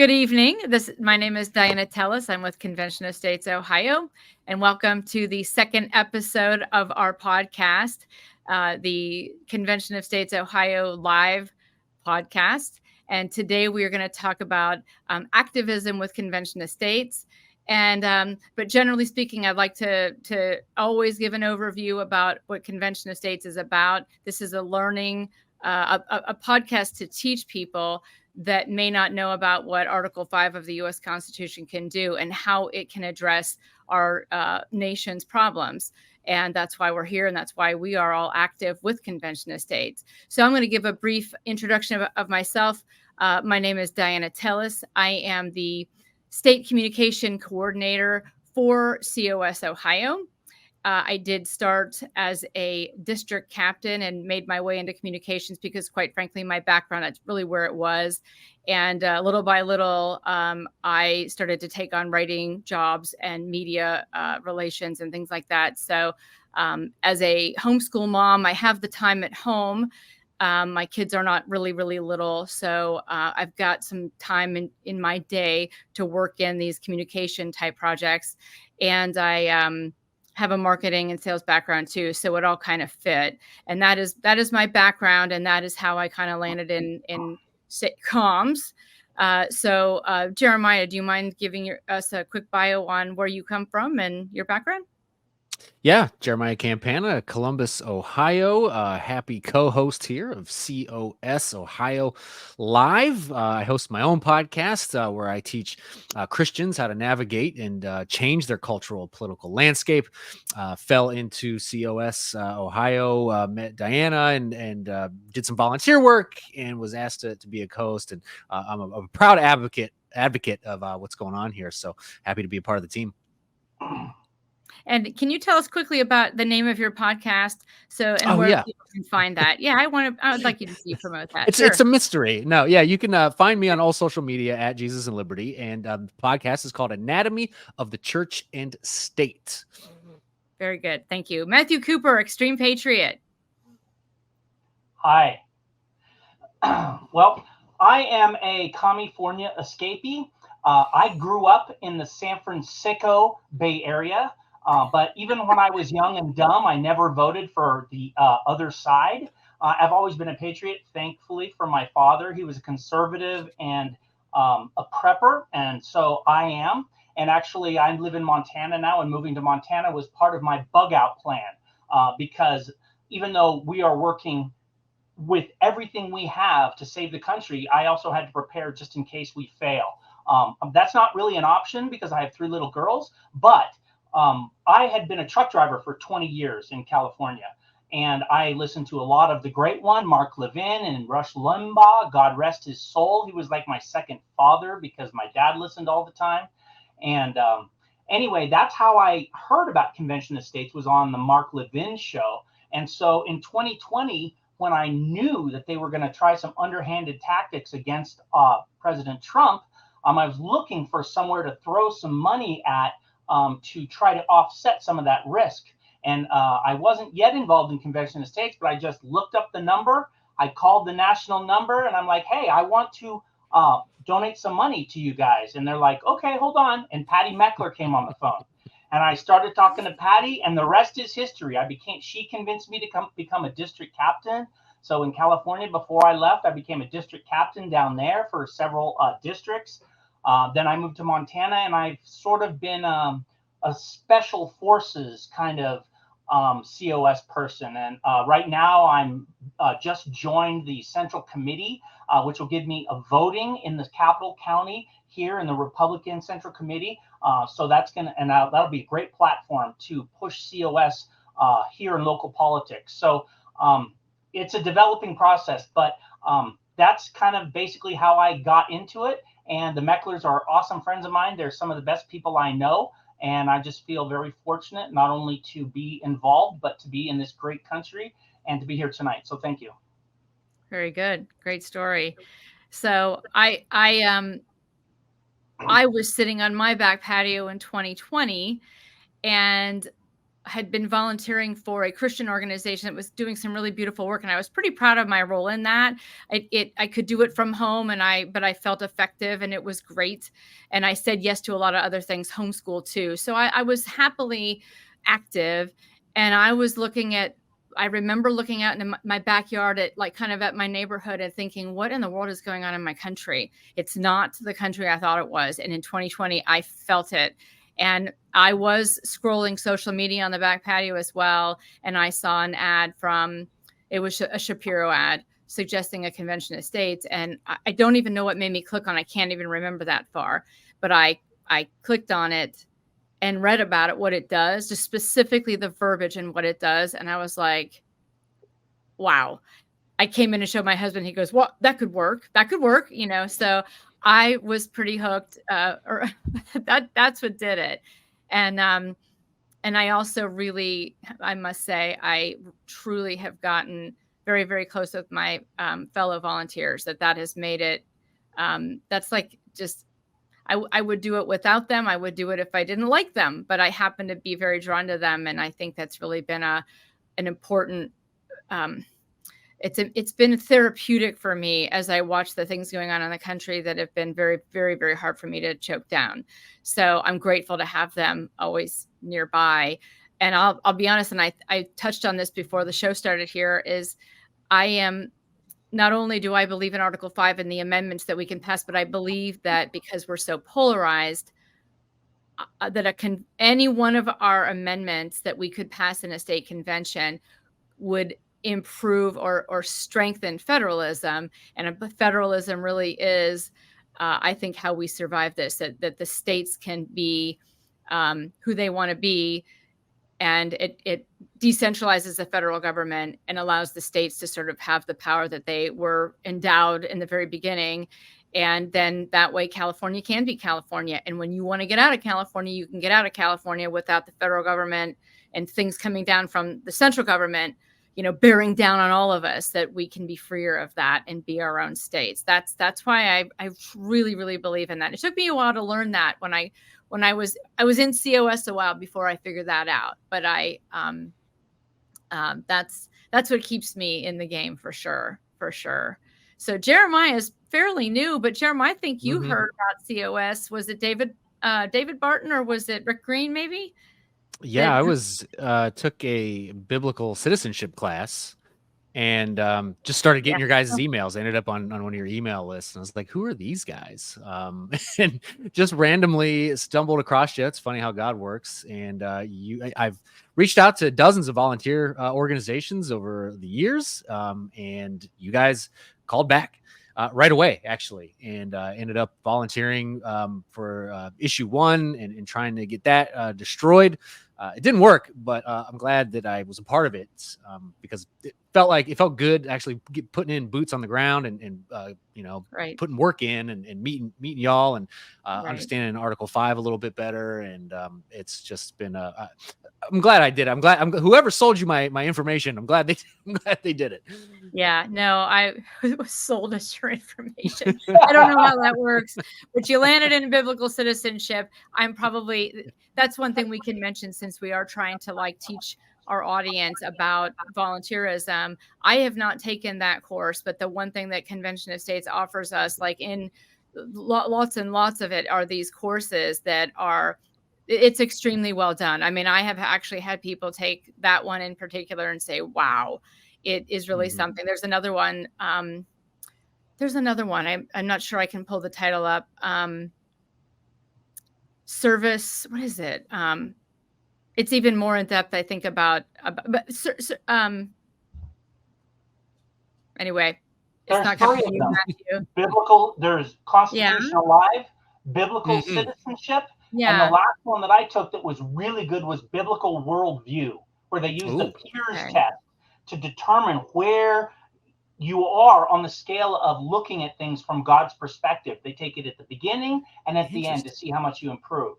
Good evening. My name is Diana Tellis. I'm with Convention of States, Ohio, and welcome to the second episode of our podcast, the Convention of States, Ohio live podcast. And today we are going to talk about activism with Convention of States. But generally speaking, I'd like to always give an overview about what Convention of States is about. This is a learning, a podcast to teach people that may not know about what Article 5 of the U.S. Constitution can do and how it can address our nation's problems. And that's why we're here, and that's why we are all active with Convention of States. So I'm going to give a brief introduction of myself. My name is Diana Tellis. I am the State Communication Coordinator for COS Ohio. I did start as a district captain and made my way into communications because, quite frankly, my background, that's really where it was. And little by little, I started to take on writing jobs and media relations and things like that. So as a homeschool mom, I have the time at home. My kids are not really, really little. So I've got some time in my day to work in these communication type projects. And I have a marketing and sales background too, so it all kind of fit. And that is my background, and that is how I kind of landed in sitcoms. So Jeremiah, do you mind giving us a quick bio on where you come from and your background? Yeah, Jeremiah Campana, Columbus, Ohio. Happy co-host here of COS Ohio Live. I host my own podcast where I teach Christians how to navigate and change their cultural political landscape. Fell into COS Ohio, met Diana, and did some volunteer work, and was asked to be a co-host. And I'm a proud advocate of what's going on here. So happy to be a part of the team. And can you tell us quickly about the name of your podcast? Where people can find that? Yeah, I would like you to promote that. It's a mystery. No, yeah, you can find me on all social media at Jesus and Liberty, and the podcast is called Anatomy of the Church and State. Very good, thank you, Matthew Cooper, Extreme Patriot. Hi. Well, I am a California escapee. I grew up in the San Francisco Bay Area. But even when I was young and dumb, I never voted for the other side. I've always been a patriot, thankfully, for my father. He was a conservative and a prepper, and so I am. And actually, I live in Montana now, and moving to Montana was part of my bug out plan because even though we are working with everything we have to save the country, I also had to prepare just in case we fail. That's not really an option because I have 3 little girls, but I had been a truck driver for 20 years in California, and I listened to a lot of the great one, Mark Levin and Rush Limbaugh, God rest his soul. He was like my second father because my dad listened all the time. And anyway, that's how I heard about Convention of States, was on the Mark Levin show. And so in 2020, when I knew that they were going to try some underhanded tactics against President Trump, I was looking for somewhere to throw some money at to try to offset some of that risk. And I wasn't yet involved in Convention of States, but I just looked up the number. I called the national number, and I'm like, hey, I want to donate some money to you guys. And they're like, okay, hold on. And Patty Meckler came on the phone. And I started talking to Patty, and the rest is history. She convinced me to become a district captain. So in California, before I left, I became a district captain down there for several districts. Then I moved to Montana, and I've sort of been a special forces kind of COS person. And right now I'm just joined the Central Committee, which will give me a voting in the Capital County here in the Republican Central Committee. So that's that'll be a great platform to push COS here in local politics. So it's a developing process, but that's kind of basically how I got into it. And the Mecklers are awesome friends of mine. They're some of the best people I know. And I just feel very fortunate not only to be involved, but to be in this great country and to be here tonight. So thank you. Very good. Great story. So I was sitting on my back patio in 2020, and had been volunteering for a Christian organization that was doing some really beautiful work, and I was pretty proud of my role in that. I could do it from home, but I felt effective, and it was great. And I said yes to a lot of other things, homeschool too. So I was happily active, and I remember looking out in my backyard at like kind of at my neighborhood and thinking, what in the world is going on in my country? It's not the country I thought it was. And in 2020, I felt it. And I was scrolling social media on the back patio as well. And I saw an ad it was a Shapiro ad suggesting a convention of states. And I don't even know what made me click on. I can't even remember that far, but I clicked on it and read about it, what it does, just specifically the verbiage and what it does. And I was like, wow. I came in and showed my husband. He goes, well, that could work. That could work, So I was pretty hooked. Or that's what did it. And I also really, I must say, I truly have gotten very, very close with my fellow volunteers. That has made it. That's like just. I would do it without them. I would do it if I didn't like them, but I happen to be very drawn to them, and I think that's really been an important. It's been therapeutic for me as I watch the things going on in the country that have been very, very, very hard for me to choke down. So I'm grateful to have them always nearby. And I'll be honest, and I touched on this before the show started here, is I am. Not only do I believe in Article 5 and the amendments that we can pass, but I believe that because we're so polarized, that any one of our amendments that we could pass in a state convention would improve or strengthen federalism. And federalism really is, I think, how we survive this, that the states can be who they want to be. And it decentralizes the federal government and allows the states to sort of have the power that they were endowed in the very beginning. And then that way California can be California. And when you want to get out of California, you can get out of California without the federal government and things coming down from the central government, bearing down on all of us, that we can be freer of that and be our own states. That's why I really, really believe in that. It took me a while to learn that when I was in COS a while before I figured that out, but that's what keeps me in the game for sure. So Jeremiah is fairly new, but Jeremiah, I think you heard about COS. Was it David Barton, or was it Rick Green maybe? Yeah, I took a biblical citizenship class and just started getting your guys' emails. I ended up on one of your email lists, and I was like, who are these guys? And just randomly stumbled across you. It's funny how God works. And I've reached out to dozens of volunteer organizations over the years, and you guys called back right away, actually, and ended up volunteering for issue 1 and trying to get that destroyed. It didn't work, but I'm glad that I was a part of it because it felt good actually putting in boots on the ground and right. putting work in and meeting y'all and understanding Article 5 a little bit better. And it's just been I'm glad I did. Whoever sold you my information, I'm glad they did it. Yeah, no, I was sold us your information. I don't know how that works, but you landed in biblical citizenship. That's one thing we can mention, since we are trying to teach our audience about volunteerism. I have not taken that course, but the one thing that Convention of States offers us, in lots and lots of it, are these courses that it's extremely well done. I mean, I have actually had people take that one in particular and say, wow, it is really something. There's another one. I'm not sure I can pull the title up. Service. What is it? It's even more in depth, I think, anyway, it's not coming to you, Matthew. Biblical, there's Constitution Alive, biblical citizenship, and the last one that I took that was really good was biblical worldview, where they use the Piers test to determine where you are on the scale of looking at things from God's perspective. They take it at the beginning and at the end to see how much you improve.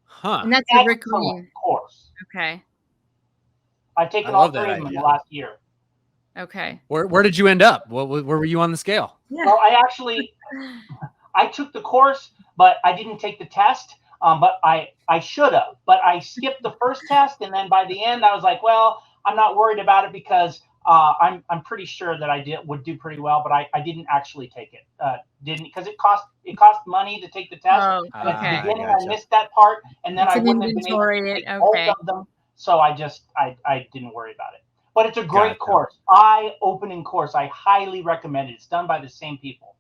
Huh. And that's a Rick Green course. Okay. I've taken all 3 of them in the last year. Okay. Where did you end up? Where were you on the scale? Yeah. Well, I took the course, but I didn't take the test. but I should have. But I skipped the first test, and then by the end, I was like, well, I'm not worried about it because I'm pretty sure that I would do pretty well. But I didn't actually take it. Didn't because it cost money to take the test. Oh, And at the okay. beginning, Gotcha. I missed that part, and then It's I an wouldn't have been able to inventory. take both Okay. of them. So I didn't worry about it. But it's a great Gotcha. course, eye-opening course. I highly recommend it. It's done by the same people.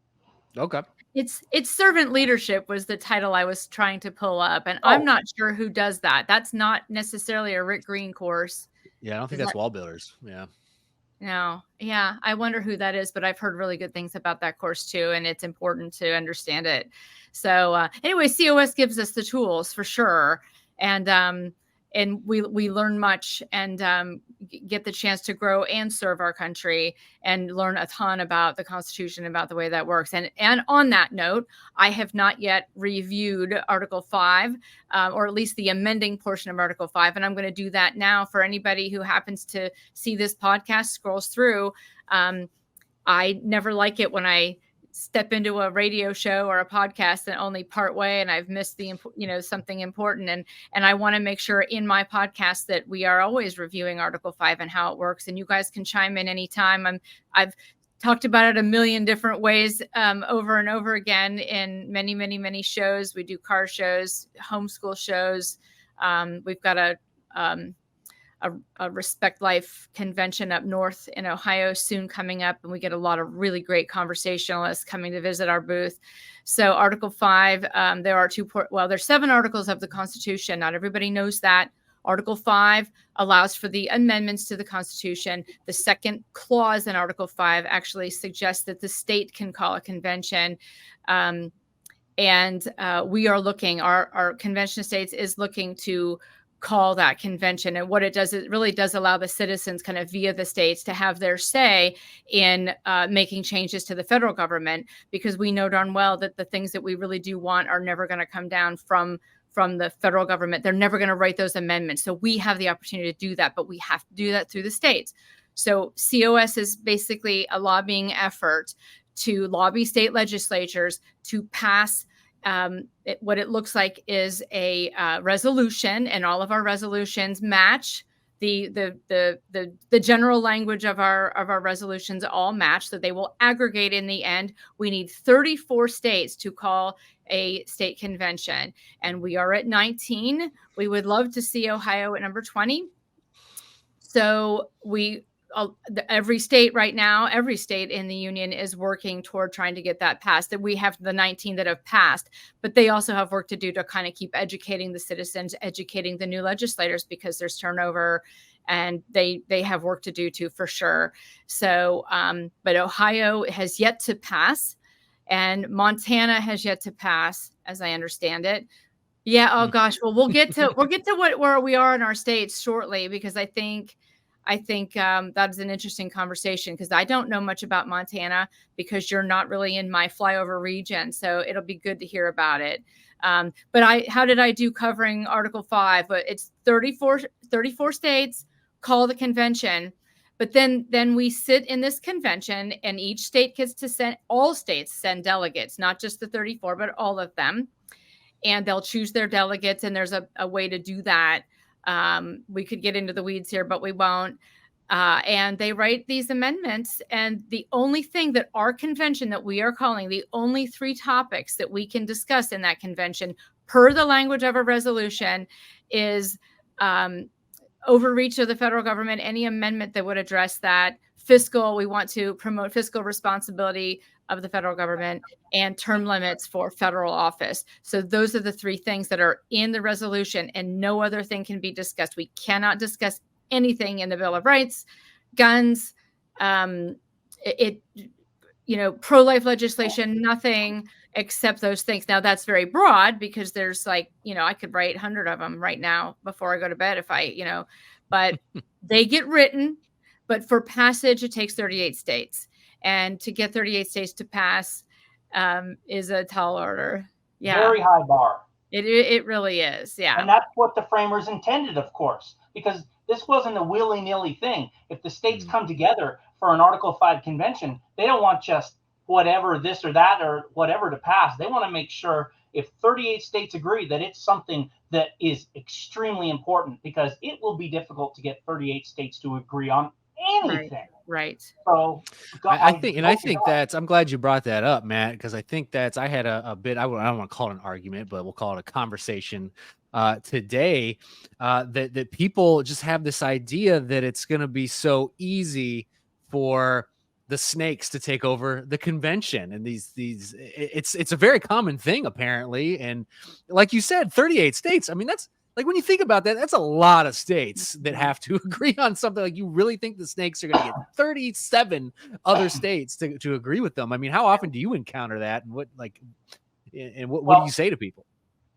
Okay. It's servant leadership was the title I was trying to pull up, and I'm not sure who does that. That's not necessarily a Rick Green course. Yeah, I don't think that's Wall Builders. Yeah. No. Yeah. I wonder who that is, but I've heard really good things about that course too, and it's important to understand it. So anyway, COS gives us the tools for sure. And we learn much and get the chance to grow and serve our country and learn a ton about the Constitution, about the way that works. And on that note, I have not yet reviewed Article 5, or at least the amending portion of Article 5. And I'm going to do that now for anybody who happens to see this podcast, scrolls through. I never like it when I step into a radio show or a podcast and only part way and I've missed the something important, and I want to make sure in my podcast that we are always reviewing Article 5 and how it works, and you guys can chime in anytime. I've talked about it a million different ways over and over again in many shows. We do car shows, homeschool shows. We've got a Respect Life convention up north in Ohio soon coming up, and we get a lot of really great conversationalists coming to visit our booth. So Article 5, there's 7 articles of the Constitution. Not everybody knows that. Article 5 allows for the amendments to the Constitution. The second clause in Article 5 actually suggests that the state can call a convention. And we are looking, our Convention of States is looking to call that convention. And what it does, it really does allow the citizens kind of via the states to have their say in making changes to the federal government, because we know darn well that the things that we really do want are never going to come down from the federal government. They're never going to write those amendments. So we have the opportunity to do that, but we have to do that through the states. So COS is basically a lobbying effort to lobby state legislatures to pass what it looks like is a resolution, and all of our resolutions match the general language of our resolutions all match, so they will aggregate in the end. We need 34 states to call a state convention, and we are at 19. We would love to see Ohio at number 20. So every state right now, every state in the union is working toward trying to get that passed. That we have the 19 that have passed, but they also have work to do to kind of keep educating the citizens, educating the new legislators, because there's turnover and they have work to do too, for sure. So, but Ohio has yet to pass, and Montana has yet to pass, as I understand it. Yeah. Oh gosh. Well, we'll get to where we are in our states shortly, because I think that's an interesting conversation, because I don't know much about Montana, because you're not really in my flyover region. So it'll be good to hear about it. But how did I do covering Article 5? But it's 34 states call the convention. But then we sit in this convention, and each state gets to all states send delegates, not just the 34, but all of them. And they'll choose their delegates. And there's a way to do that. We could get into the weeds here, but we won't. And they write these amendments. And the only thing that our convention that we are calling, the only 3 topics that we can discuss in that convention, per the language of a resolution, is overreach of the federal government, any amendment that would address that, fiscal, we want to promote fiscal responsibility of the federal government, and term limits for federal office. So those are the 3 things that are in the resolution, and no other thing can be discussed. We cannot discuss anything in the Bill of Rights, guns, pro-life legislation, nothing except those things. Now that's very broad, because there's I could write 100 of them right now before I go to bed but they get written. But for passage, it takes 38 states. And to get 38 states to pass is a tall order. Yeah. Very high bar. It really is. Yeah. And that's what the framers intended, of course, because this wasn't a willy-nilly thing. If the states come together for an Article 5 convention, they don't want just whatever, this or that or whatever to pass. They want to make sure if 38 states agree that it's something that is extremely important, because it will be difficult to get 38 states to agree on anything. Right. So I think that's, I'm glad you brought that up, Matt, because I think that's, I had a bit, I don't want to call it an argument, but we'll call it a conversation today, that people just have this idea that it's going to be so easy for the snakes to take over the convention. And it's a very common thing, apparently. And like you said, 38 states. I mean, that's, like, when you think about that, that's a lot of states that have to agree on something. Like, you really think the snakes are going to get 37 other states to agree with them? I mean, how often do you encounter that? And what do you say to people?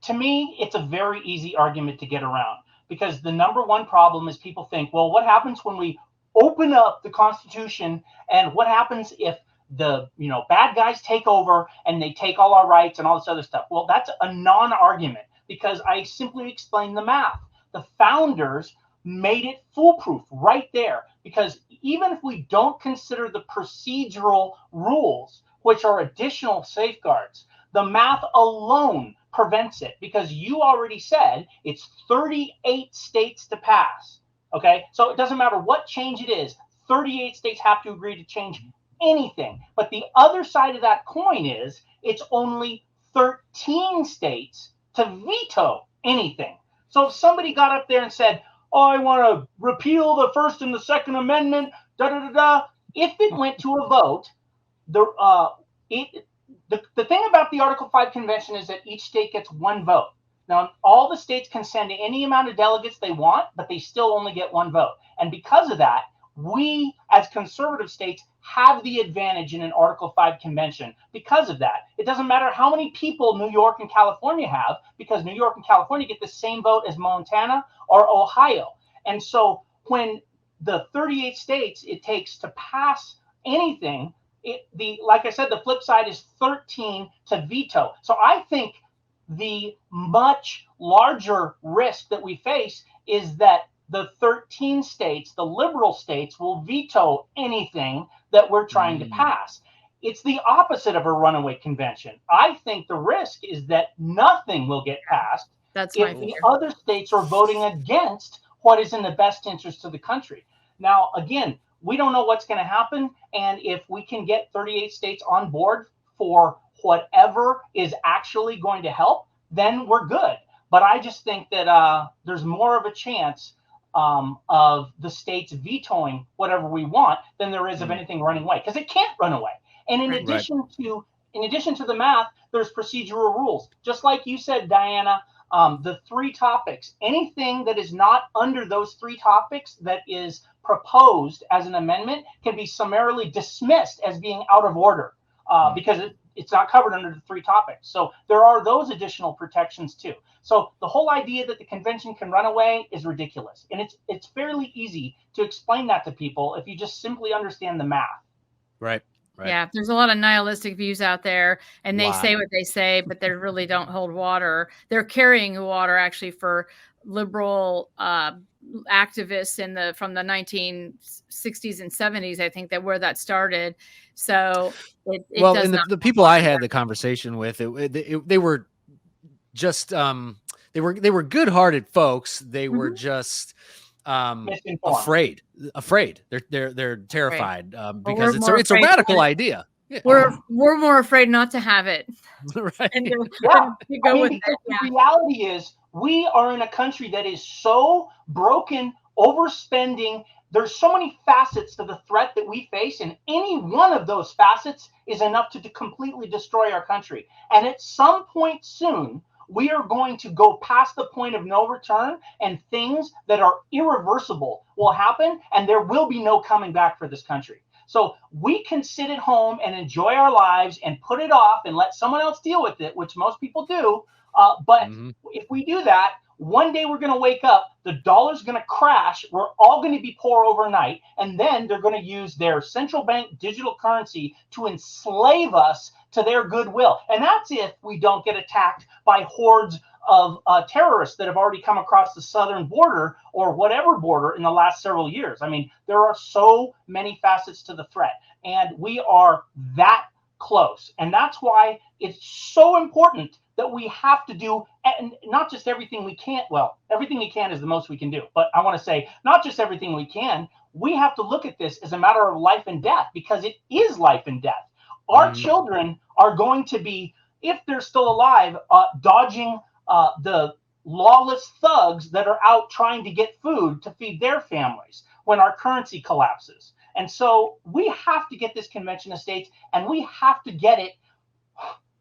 To me, it's a very easy argument to get around, because the number one problem is people think, well, what happens when we open up the Constitution, and what happens if the bad guys take over and they take all our rights and all this other stuff? Well, that's a non-argument, because I simply explained the math. The founders made it foolproof right there, because even if we don't consider the procedural rules, which are additional safeguards, the math alone prevents it, because you already said it's 38 states to pass. Okay, so it doesn't matter what change it is, 38 states have to agree to change anything. But the other side of that coin is it's only 13 states to veto anything. So if somebody got up there and said, oh, I want to repeal the First and the Second Amendment, if it went to a vote, the thing about the Article 5 convention is that each state gets one vote. Now, all the states can send any amount of delegates they want, but they still only get one vote. And because of that, we, as conservative states, have the advantage in an Article 5 convention. Because of that, it doesn't matter how many people New York and California have, because New York and California get the same vote as Montana or Ohio. And so when the 38 states it takes to pass anything, like I said, the flip side is 13 to veto. So I think the much larger risk that we face is that the 13 states, the liberal states, will veto anything that we're trying to pass. It's the opposite of a runaway convention. I think the risk is that nothing will get passed if the other states are voting against what is in the best interest of the country. Now, again, we don't know what's going to happen. And if we can get 38 states on board for whatever is actually going to help, then we're good. But I just think that there's more of a chance of the states vetoing whatever we want than there is of anything running away, because it can't run away. And in addition to the math, there's procedural rules. Just like you said, Diana, the 3 topics, anything that is not under those 3 topics that is proposed as an amendment can be summarily dismissed as being out of order, because it's not covered under the 3 topics. So there are those additional protections too. So the whole idea that the convention can run away is ridiculous. And it's fairly easy to explain that to people if you just simply understand the math. Right. Yeah, there's a lot of nihilistic views out there, and they say what they say, but they really don't hold water. They're carrying water actually for liberal activists from the 1960s and 70s, I think, where that started. So the people I had the conversation with, they were just they were good-hearted folks. They were just afraid. They're terrified because it's a radical idea. Yeah. We're more afraid not to have it. Right. The reality is we are in a country that is so broken, overspending. There's so many facets to the threat that we face, and any one of those facets is enough to completely destroy our country. And at some point soon, we are going to go past the point of no return, and things that are irreversible will happen, and there will be no coming back for this country. So we can sit at home and enjoy our lives and put it off and let someone else deal with it, which most people do. But if we do that, one day we're going to wake up, the dollar's going to crash, we're all going to be poor overnight, and then they're going to use their central bank digital currency to enslave us to their goodwill. And that's if we don't get attacked by hordes of terrorists that have already come across the southern border or whatever border in the last several years. I mean, there are so many facets to the threat, and we are that close. And that's why it's so important that we have to do, and not just everything we can. Well, everything we can is the most we can do. But I want to say, not just everything we can. We have to look at this as a matter of life and death, because it is life and death. Our children are going to be, if they're still alive, dodging the lawless thugs that are out trying to get food to feed their families when our currency collapses. And so we have to get this Convention of States, and we have to get it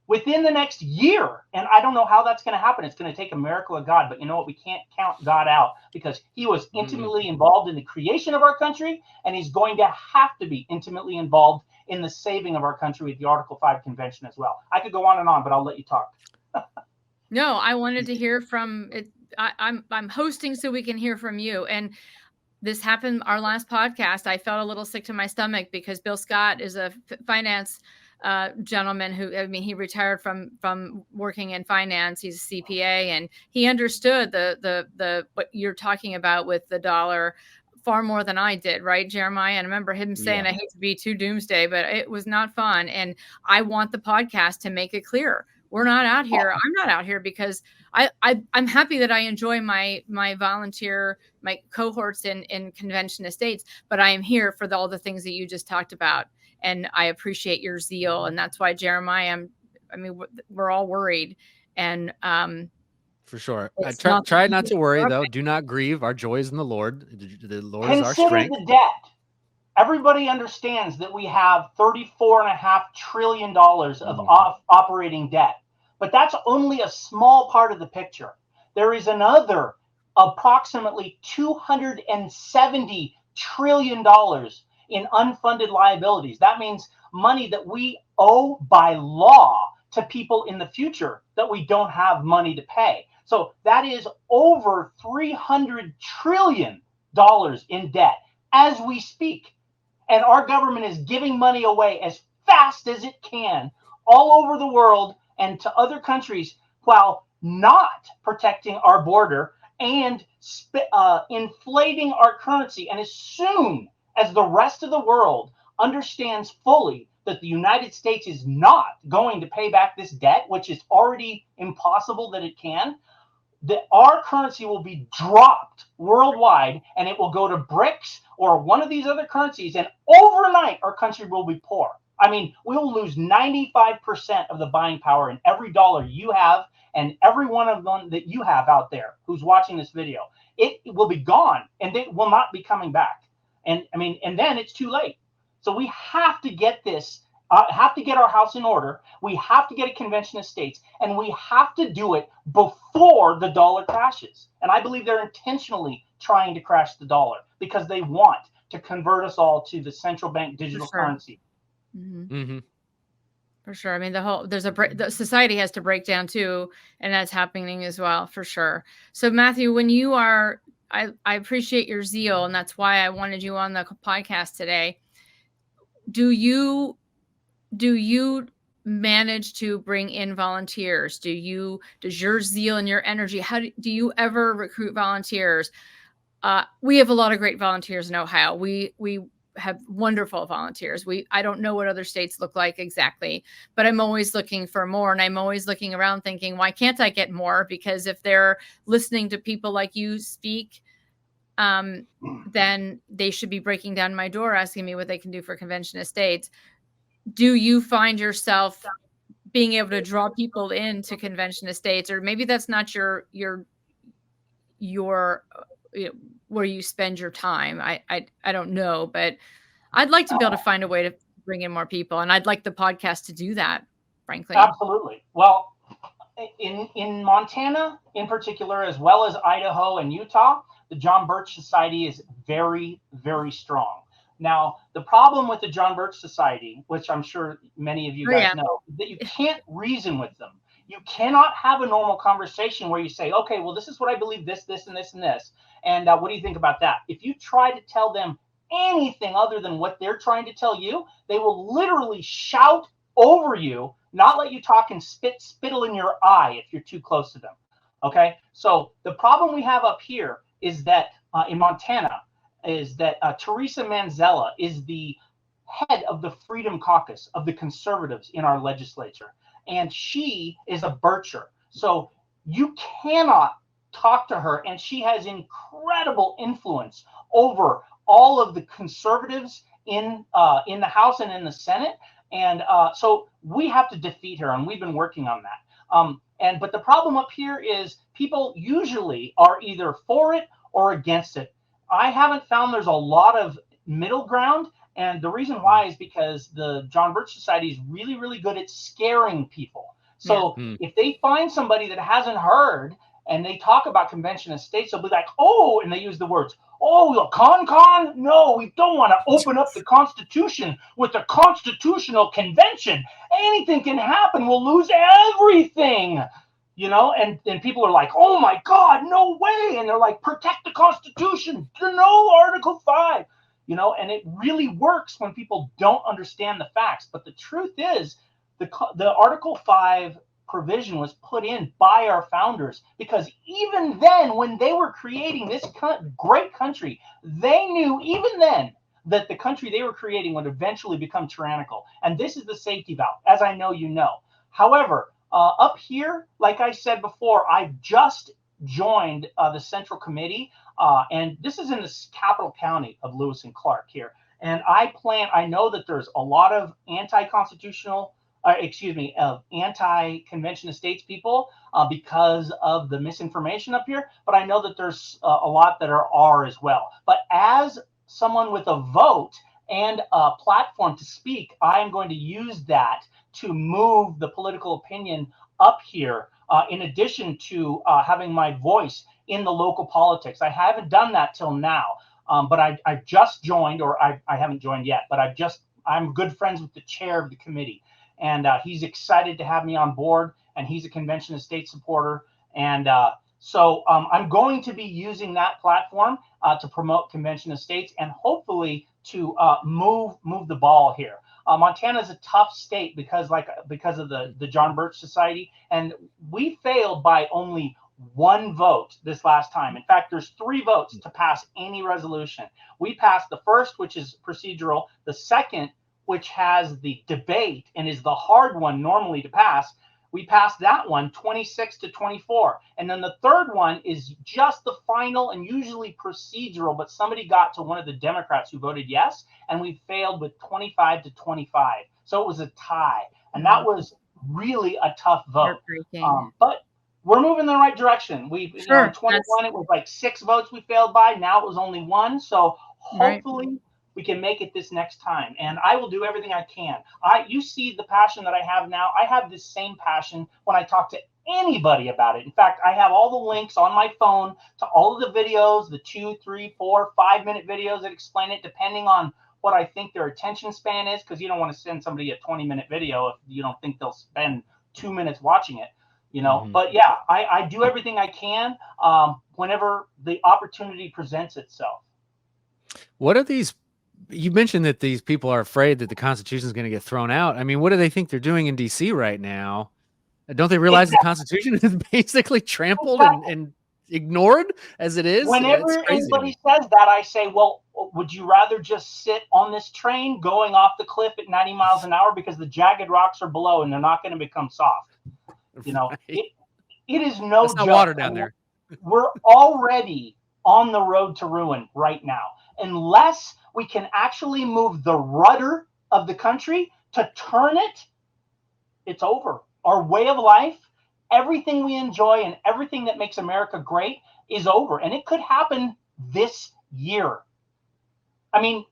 within the next year. And I don't know how that's going to happen. It's going to take a miracle of God. But you know what? We can't count God out, because he was intimately involved in the creation of our country, and he's going to have to be intimately involved in the saving of our country with the Article 5 Convention as well. I could go on and on, but I'll let you talk. No, I wanted to hear from it. I'm hosting so we can hear from you. And this happened our last podcast. I felt a little sick to my stomach because Bill Scott is a finance gentleman who, I mean, he retired from working in finance. He's a CPA, and he understood the what you're talking about with the dollar far more than I did, right, Jeremiah? And I remember him saying, I hate to be too doomsday, but it was not fun. And I want the podcast to make it clear. We're not out here. I'm not out here because I'm happy that I enjoy my volunteer, my cohorts in Convention Estates, but I am here for all the things that you just talked about. And I appreciate your zeal. And that's why, Jeremiah, we're all worried. And for sure. I try not to worry, though. Do not grieve. Our joy is in the Lord. The Lord is our strength. Consider the debt. Everybody understands that we have $34.5 trillion of operating debt, but that's only a small part of the picture. There is another approximately $270 trillion in unfunded liabilities. That means money that we owe by law to people in the future that we don't have money to pay. So that is over $300 trillion in debt as we speak. And our government is giving money away as fast as it can all over the world and to other countries, while not protecting our border and inflating our currency. And as soon as the rest of the world understands fully that the United States is not going to pay back this debt, which is already impossible that it can, that our currency will be dropped worldwide, and it will go to BRICS or one of these other currencies, and overnight our country will be poor. I mean, we'll lose 95% of the buying power in every dollar you have, and every one of them that you have out there who's watching this video. It will be gone, and it will not be coming back. And I mean, and then it's too late. So we have to get this, have to get our house in order. We have to get a Convention of States, and we have to do it before the dollar crashes. And I believe they're intentionally trying to crash the dollar because they want to convert us all to the central bank digital currency. For sure. I mean, the society has to break down too, and that's happening as well, for sure. So Matthew, when you are, I appreciate your zeal, and that's why I wanted you on the podcast today. Do you manage to bring in volunteers? Does your zeal and your energy, do you ever recruit volunteers? We have a lot of great volunteers in Ohio. We have wonderful volunteers. I don't know what other states look like exactly, but I'm always looking for more. And I'm always looking around thinking, why can't I get more? Because if they're listening to people like you speak, then they should be breaking down my door, asking me what they can do for Convention Estates. Do you find yourself being able to draw people into Convention Estates, or maybe that's not your where you spend your time? I don't know, but I'd like to be able to find a way to bring in more people, and I'd like the podcast to do that, frankly. Absolutely. Well, in Montana in particular, as well as Idaho and Utah, the John Birch Society is very, very strong. Now, the problem with the John Birch Society, which I'm sure many of you guys know, is that you can't reason with them. You cannot have a normal conversation where you say, okay, well, this is what I believe, this, and this, and this. And what do you think about that? If you try to tell them anything other than what they're trying to tell you, they will literally shout over you, not let you talk, and spittle in your eye if you're too close to them. Okay? So the problem we have up here is that in Montana, is that Teresa Manzella is the head of the Freedom Caucus of the conservatives in our legislature. and she is a bircher. So you cannot talk to her, and she has incredible influence over all of the conservatives in the House and in the Senate. And so we have to defeat her, and we've been working on that. But the problem up here is people usually are either for it or against it. I haven't found there's a lot of middle ground. And the reason why is because the John Birch Society is really, really good at scaring people. So if they find somebody that hasn't heard and they talk about convention of states, they'll be like, oh, and they use the words, oh, the con? No, we don't want to open up the Constitution with the Constitutional Convention. Anything can happen. We'll lose everything. And people are like, oh my God, no way. And they're like, protect the Constitution. No Article 5. And it really works when people don't understand the facts. But the truth is, the Article 5 provision was put in by our founders, because even then, when they were creating this great country, they knew even then that the country they were creating would eventually become tyrannical. And this is the safety valve, as I know you know. However, up here, like I said before, I've just joined the Central Committee, and this is in the capital county of Lewis and Clark here. And I know that there's a lot of anti-Convention of States people because of the misinformation up here. But I know that there's a lot that are as well. But as someone with a vote and a platform to speak, I am going to use that to move the political opinion up here, in addition to having my voice in the local politics. I haven't done that till now, but I just joined, or I haven't joined yet, but I'm good friends with the chair of the committee. And he's excited to have me on board, and he's a Convention of States supporter. And so I'm going to be using that platform to promote Convention of States, and hopefully to move the ball here. Montana is a tough state because of the John Birch Society, and we failed by only one vote this last time. In fact, there's 3 votes to pass any resolution. We passed the first, which is procedural, the second, which has the debate and is the hard one normally to pass. We passed that one 26-24. And then the third one is just the final and usually procedural, but somebody got to one of the Democrats who voted yes, and we failed with 25-25. So it was a tie. And that was really a tough vote. But we're moving in the right direction. In 21, it was like 6 votes we failed by. Now it was only 1. So hopefully we can make it this next time. And I will do everything I can. You see the passion that I have now. I have this same passion when I talk to anybody about it. In fact, I have all the links on my phone to all of the videos, the 2, 3, 4, 5-minute videos that explain it, depending on what I think their attention span is, because you don't want to send somebody a 20-minute video if you don't think they'll spend 2 minutes watching it. But yeah, I do everything I can whenever the opportunity presents itself. What are these? You mentioned that these people are afraid that the Constitution is going to get thrown out. I mean, what do they think they're doing in DC right now? Don't they realize the Constitution is basically trampled and ignored as it is? Whenever anybody says that, I say, well, would you rather just sit on this train going off the cliff at 90 miles an hour, because the jagged rocks are below and they're not going to become soft? It is no joke. Water down there. We're already on the road to ruin right now. Unless we can actually move the rudder of the country to turn it, it's over. Our way of life, everything we enjoy and everything that makes America great is over. And it could happen this year. I mean,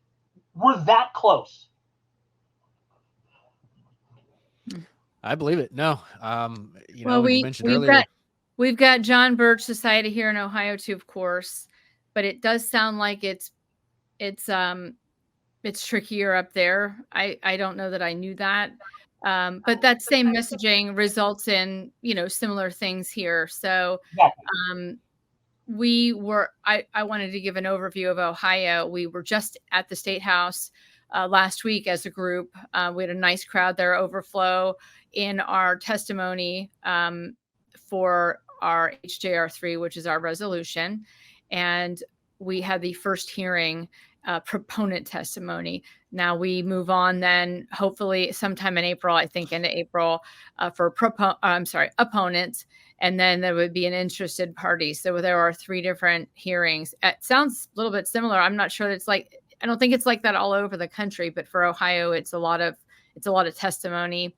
we're that close. I believe it. No, you mentioned earlier. We've got John Birch Society here in Ohio too, of course, but it does sound like it's trickier up there. I don't know that I knew that, but that same messaging results in similar things here. So I wanted to give an overview of Ohio. We were just at the State House last week as a group. We had a nice crowd there, overflow in our testimony for our HJR3, which is our resolution. And we had the first hearing proponent testimony. Now we move on then, hopefully sometime in April, I think into April, for opponents. And then there would be an interested party. So there are 3 different hearings. It sounds a little bit similar. I'm not sure it's like, I don't think it's like that all over the country, but for Ohio, it's a lot of testimony.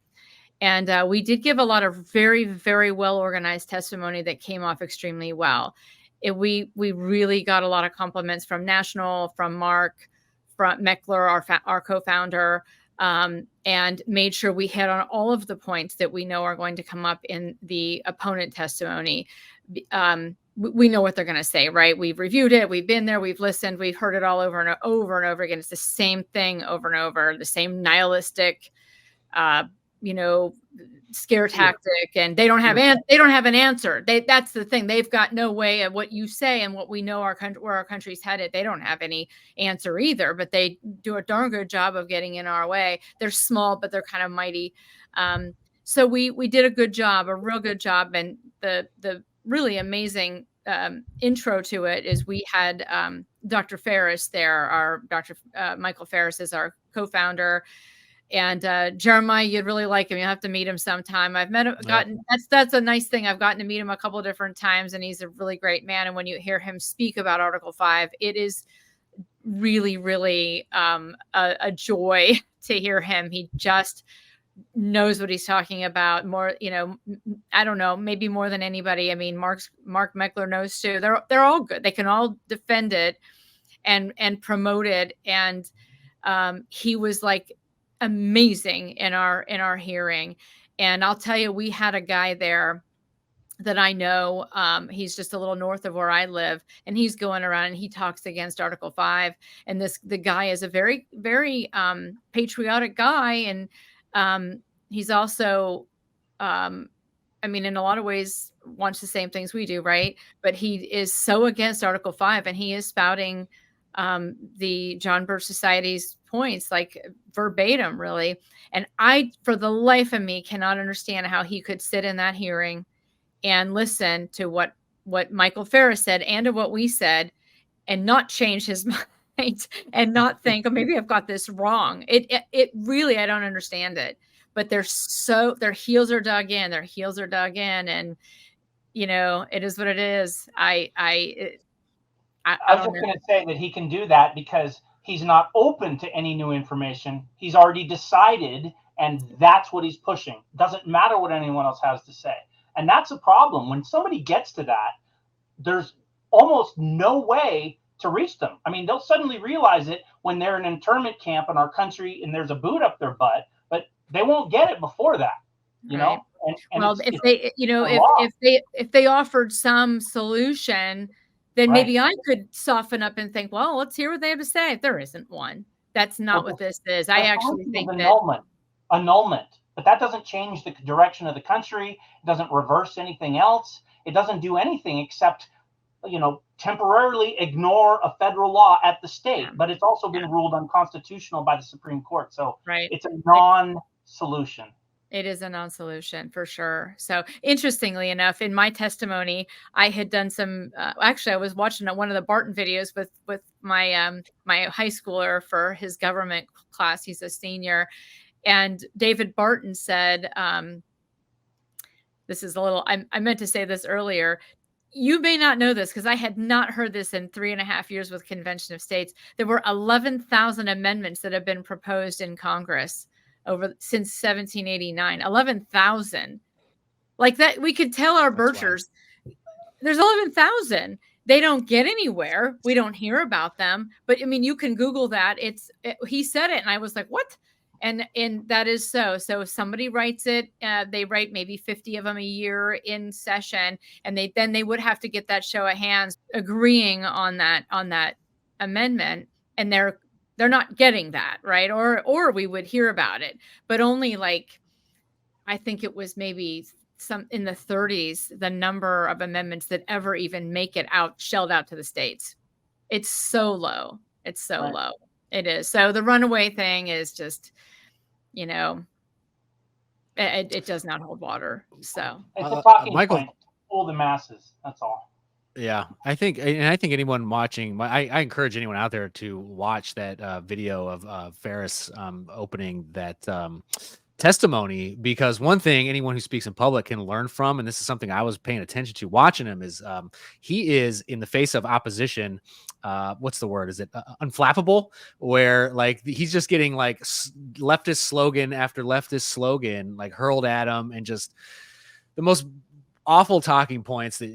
And we did give a lot of very, very well organized testimony that came off extremely well. We really got a lot of compliments from National, from Mark, from Meckler, our co-founder, and made sure we hit on all of the points that we know are going to come up in the opponent testimony. We know what they're going to say, right? We've reviewed it. We've been there. We've listened. We've heard it all over and over and over again. It's the same thing over and over, the same nihilistic, scare tactic, and they don't have an answer. That's the thing. They've got no way of what you say and what we know where our country's headed. They don't have any answer either, but they do a darn good job of getting in our way. They're small, but they're kind of mighty. So we did a real good job. And the really amazing intro to it is we had Dr. Ferris there. Our Dr. Michael Ferris is our co-founder. And Jeremiah, you'd really like him. You'll have to meet him sometime. I've met him. That's a nice thing. I've gotten to meet him a couple of different times, and he's a really great man. And when you hear him speak about Article 5, it is really, really a joy to hear him. He just knows what he's talking about more. I don't know, maybe more than anybody. I mean, Mark Meckler knows too. They're all good. They can all defend it and promote it. And he was like amazing in our hearing. And I'll tell you, we had a guy there that I know, he's just a little north of where I live, and he's going around and he talks against Article 5. And the guy is a very, very patriotic guy. And he's also, in a lot of ways wants the same things we do, right? But he is so against Article 5, and he is spouting the John Birch Society's points, like verbatim, really. And I, for the life of me, cannot understand how he could sit in that hearing and listen to what Michael Ferris said and to what we said and not change his mind and not think, oh, maybe I've got this wrong. It really, I don't understand it. But their heels are dug in. And, it is what it is. I was just going to say that he can do that because he's not open to any new information. He's already decided, and that's what he's pushing. Doesn't matter what anyone else has to say. And that's a problem. When somebody gets to that, there's almost no way to reach them. I mean, they'll suddenly realize it when they're in an internment camp in our country and there's a boot up their butt, but they won't get it before that, know? And well, if they offered some solution, then maybe I could soften up and think, well, let's hear what they have to say. If there isn't one, that's not what this is. I actually think annulment, but that doesn't change the direction of the country. It doesn't reverse anything else. It doesn't do anything except, temporarily ignore a federal law at the state. But it's also been ruled unconstitutional by the Supreme Court. So it's a non-solution. It is a non-solution for sure. So interestingly enough, in my testimony, I had done some, actually I was watching one of the Barton videos with my, my high schooler for his government class. He's a senior. And David Barton said, this is a little, I meant to say this earlier. You may not know this because I had not heard this in 3.5 years with Convention of States. There were 11,000 amendments that have been proposed in Congress since 1789. 11,000. Like that, we could tell our Birchers, there's 11,000. They don't get anywhere. We don't hear about them. But I mean, you can Google that. He said it, and I was like, what? And that is so. So if somebody writes it, they write maybe 50 of them a year in session, and they would have to get that show of hands agreeing on that amendment, and they're not getting that, right? Or we would hear about it, but only like, I think it was maybe some in the 30s, the number of amendments that ever even make it shelled out to the states. It's so low. It's so low. It is. So the runaway thing is just, it does not hold water. So it's a talking point. Fool the masses. That's all. Yeah, I think anyone watching, I encourage anyone out there to watch that video of Ferris opening that testimony, because one thing anyone who speaks in public can learn from, and this is something I was paying attention to watching him, is he is, in the face of opposition, what's the word? Is it unflappable? Where like he's just getting like leftist slogan after leftist slogan like hurled at him, and just the most awful talking points that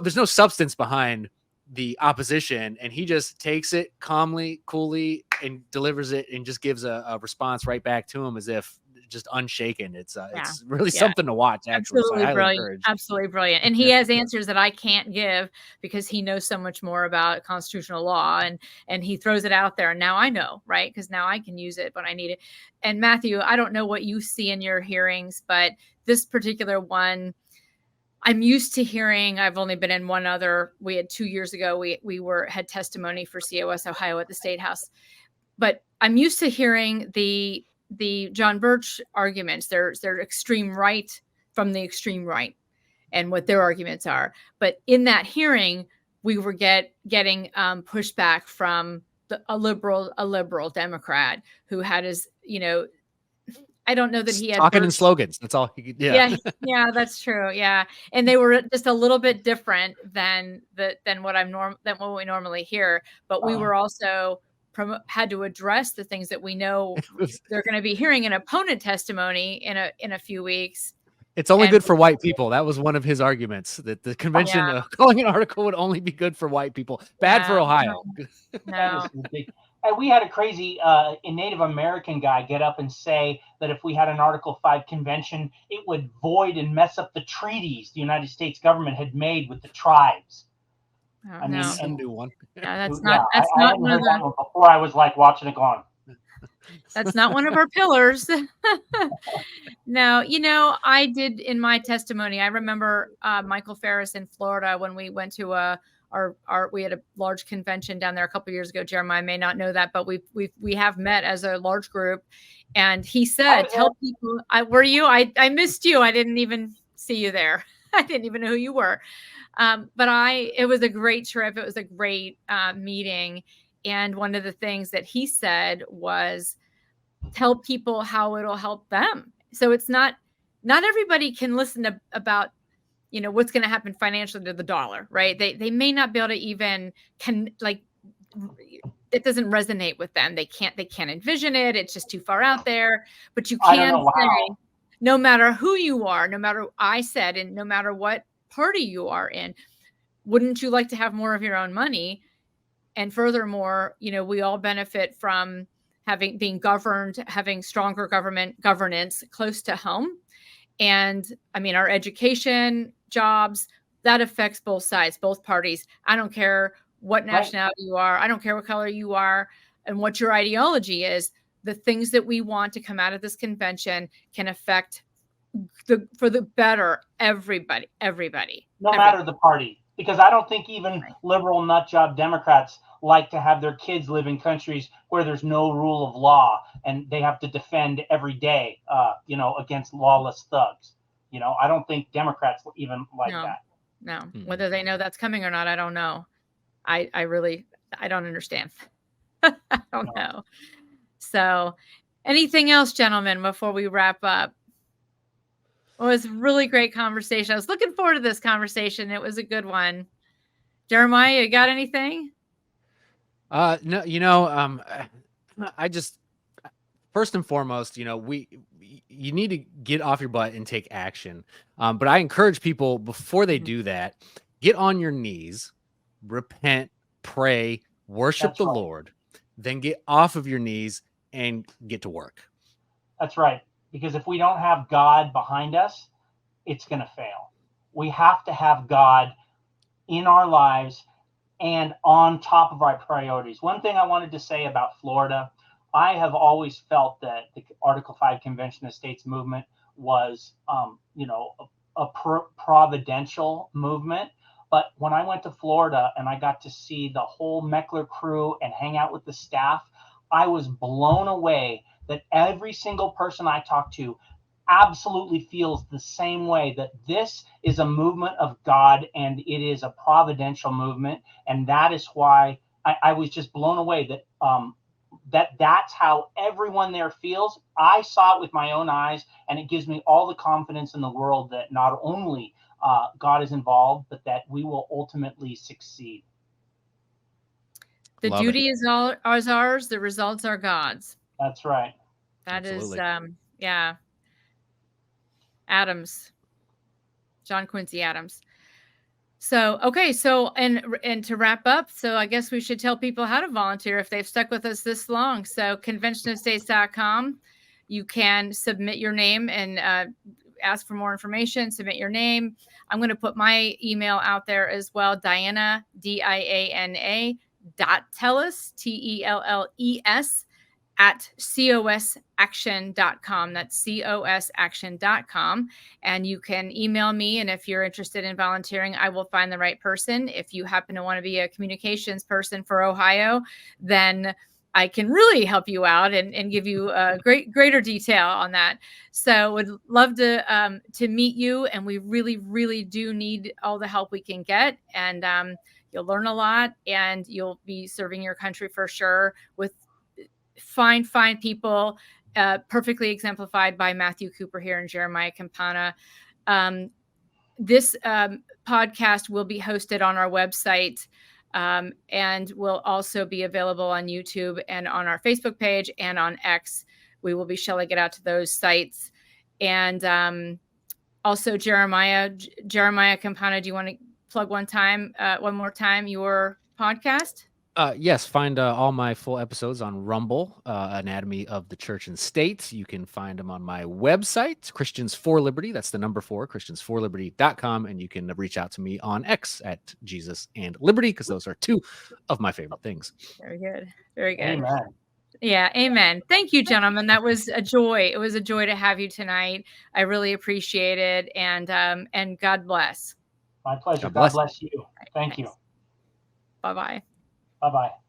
there's no substance behind the opposition, and he just takes it calmly, coolly, and delivers it, and just gives a response right back to him as if just unshaken. It's really something to watch, actually. Absolutely so brilliant. Absolutely brilliant. And he has answers that I can't give because he knows so much more about constitutional law, and he throws it out there. And now I know, right? Because now I can use it when I need it. And Matthew, I don't know what you see in your hearings, but this particular one, I'm used to hearing. I've only been in one other. We had 2 years ago. We had testimony for COS Ohio at the State House, but I'm used to hearing the John Birch arguments. They're extreme right from the extreme right, and what their arguments are. But in that hearing, we were getting pushback from a liberal Democrat who had his, I don't know that he had talking in slogans. That's all he could. Yeah, that's true. Yeah. And they were just a little bit different than what we normally hear. But we were also had to address the things that we know they're going to be hearing in opponent testimony in a few weeks. It's only good for white people. That was one of his arguments, that the convention calling an article would only be good for white people. Bad for Ohio. No. And we had a crazy Native American guy get up and say that if we had an Article 5 convention, it would void and mess up the treaties the United States government had made with the tribes. I mean, undo one. Yeah, that's not one of that one before. I was like watching it going, that's not one of our pillars. No, I did in my testimony. I remember Michael Ferris in Florida when we went to we had a large convention down there a couple of years ago. Jeremiah may not know that, but we have met as a large group. And he said, tell people, were you? I missed you. I didn't even see you there. I didn't even know who you were. But it was a great trip. It was a great meeting. And one of the things that he said was, tell people how it'll help them. So it's not everybody can listen about, what's going to happen financially to the dollar, right? They may not be able to even it doesn't resonate with them. They can't envision it. It's just too far out there. But you can say, no matter who you are, no matter and no matter what party you are in, wouldn't you like to have more of your own money? And furthermore, we all benefit from being governed, having stronger governance close to home. And I mean, our education, jobs, that affects both sides, both parties. I don't care what nationality you are. I don't care what color you are and what your ideology is. The things that we want to come out of this convention can affect for the better everybody. No matter the party. Because I don't think even liberal nut job Democrats like to have their kids live in countries where there's no rule of law and they have to defend every day, against lawless thugs. I don't think Democrats even like that. No, whether they know that's coming or not, I don't know. I don't understand. I don't know. So, anything else, gentlemen, before we wrap up? It was a really great conversation. I was looking forward to this conversation. It was a good one. Jeremiah, you got anything? No, I just, first and foremost, you need to get off your butt and take action. But I encourage people, before they do that, get on your knees, repent, pray, worship the Lord, then get off of your knees and get to work. That's right. Because if we don't have God behind us, it's going to fail. We have to have God in our lives and on top of our priorities. One thing I wanted to say about Florida, I have always felt that the Article 5 Convention of States movement was, a providential movement. But when I went to Florida and I got to see the whole Meckler crew and hang out with the staff, I was blown away that every single person I talked to absolutely feels the same way, that this is a movement of God and it is a providential movement. And that is why I was just blown away that's how everyone there feels. I saw it with my own eyes, and it gives me all the confidence in the world that not only God is involved, but that we will ultimately succeed. The Love duty is ours. The results are God's. That's right. That Absolutely. is, yeah. Adams, John Quincy Adams. So, okay. So, and to wrap up, so I guess we should tell people how to volunteer if they've stuck with us this long. So conventionofstates.com, you can submit your name and ask for more information, submit your name. I'm going to put my email out there as well, Diana, Diana, .tellis, TELLES, at cosaction.com. That's cosaction.com. And you can email me. And if you're interested in volunteering, I will find the right person. If you happen to want to be a communications person for Ohio, then I can really help you out and give you greater detail on that. So would love to meet you. And we really, really do need all the help we can get. And you'll learn a lot, and you'll be serving your country for sure with fine people, perfectly exemplified by Matthew Cooper here and Jeremiah Campana. This podcast will be hosted on our website, and will also be available on YouTube and on our Facebook page and on X. We will be shelling it out to those sites. And also Jeremiah Campana, do you want to plug one more time your podcast? Yes, find all my full episodes on Rumble, Anatomy of the Church and State. You can find them on my website, Christians for Liberty. That's the number 4, christiansforliberty.com. And you can reach out to me on X at Jesus and Liberty, because those are 2 of my favorite things. Very good. Very good. Amen. Yeah, amen. Thank you, gentlemen. That was a joy. It was a joy to have you tonight. I really appreciate it. And God bless. My pleasure. God bless. God bless you. Thank you. Bye-bye. Bye-bye.